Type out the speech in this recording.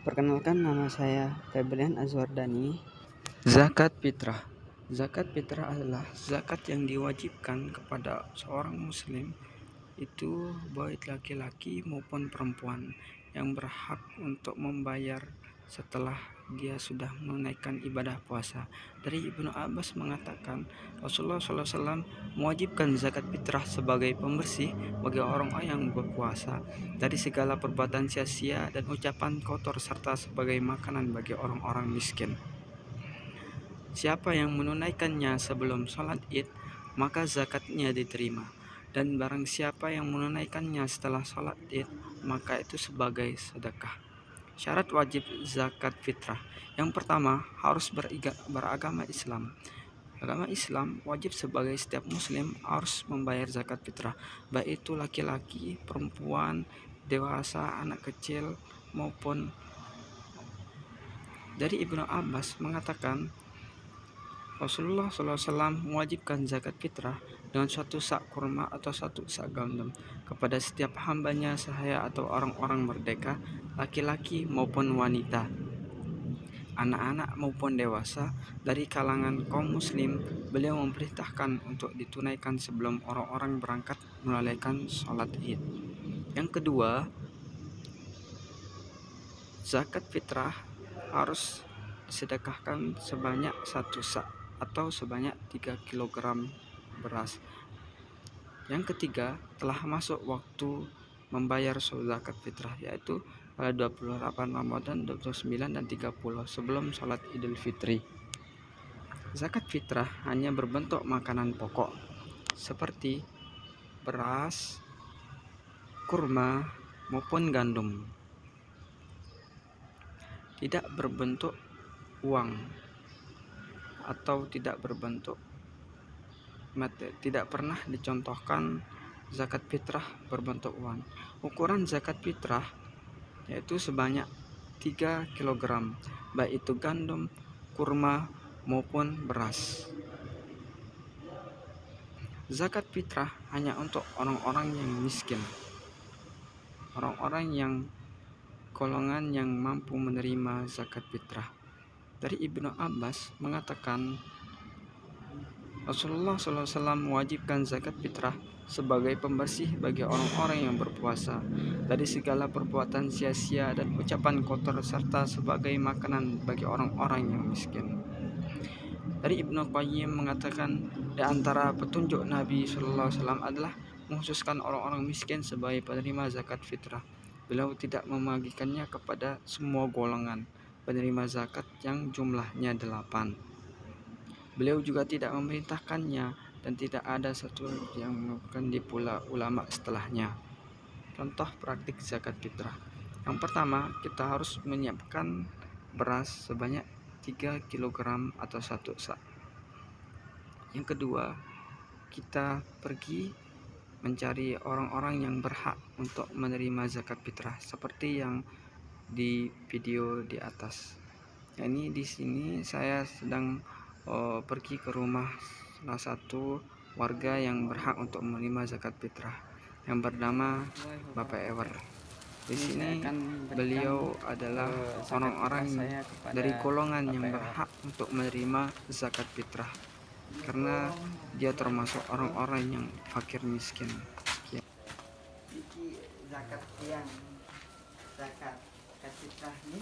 Perkenalkan, nama saya Febrian Azwardani. Zakat fitrah. Zakat fitrah adalah zakat yang diwajibkan kepada seorang muslim, itu baik laki-laki maupun perempuan, yang berhak untuk membayar setelah dia sudah menunaikan ibadah puasa. Dari Ibnu Abbas mengatakan, Rasulullah SAW mewajibkan zakat fitrah sebagai pembersih bagi orang-orang yang berpuasa dari segala perbuatan sia-sia dan ucapan kotor, serta sebagai makanan bagi orang-orang miskin. Siapa yang menunaikannya sebelum sholat id, maka zakatnya diterima. Dan barang siapa yang menunaikannya setelah sholat id, maka itu sebagai sedekah. Syarat wajib zakat fitrah. Yang pertama, harus beragama Islam. Agama Islam wajib sebagai setiap muslim harus membayar zakat fitrah, baik itu laki-laki, perempuan, dewasa, anak kecil maupun. Dari Ibnu Abbas mengatakan, Rasulullah SAW mewajibkan zakat fitrah dengan suatu sak kurma atau satu sak gandum kepada setiap hambanya sahaya atau orang-orang merdeka, laki-laki maupun wanita, anak-anak maupun dewasa dari kalangan kaum muslim. Beliau memerintahkan untuk ditunaikan sebelum orang-orang berangkat menunaikan sholat id. Yang kedua, zakat fitrah harus disedekahkan sebanyak satu sak atau sebanyak 3 kg beras. Yang ketiga, telah masuk waktu membayar zakat fitrah, yaitu pada 28 Ramadan, 29 dan 30 sebelum sholat Idul Fitri. Zakat fitrah hanya berbentuk makanan pokok seperti beras, kurma maupun gandum, tidak berbentuk uang atau tidak pernah dicontohkan zakat fitrah berbentuk uang. Ukuran zakat fitrah yaitu sebanyak 3 kg, baik itu gandum, kurma maupun beras. Zakat fitrah hanya untuk orang-orang yang miskin, orang-orang yang golongan yang mampu menerima zakat fitrah. Dari Ibnu Abbas mengatakan, Rasulullah SAW mewajibkan zakat fitrah sebagai pembersih bagi orang-orang yang berpuasa dari segala perbuatan sia-sia dan ucapan kotor, serta sebagai makanan bagi orang-orang yang miskin. Dari Ibnu Qayyim mengatakan, di antara petunjuk Nabi SAW adalah mengkhususkan orang-orang miskin sebagai penerima zakat fitrah. Beliau tidak membagikannya kepada semua golongan penerima zakat yang jumlahnya 8. Beliau juga tidak memerintahkannya dan tidak ada satu yang melakukan di pula ulama setelahnya. Contoh praktik zakat fitrah. Yang pertama, kita harus menyiapkan beras sebanyak 3 kg atau satu sak. Yang kedua, kita pergi mencari orang-orang yang berhak untuk menerima zakat fitrah seperti yang di video di atas. Ini di sini saya sedang pergi ke rumah salah satu warga yang berhak untuk menerima zakat fitrah, yang bernama Bapak Ewer. Di sini beliau adalah orang-orang dari golongan yang berhak untuk menerima zakat fitrah, karena dia termasuk orang-orang yang fakir miskin. Sekian. Zakat fitrah ini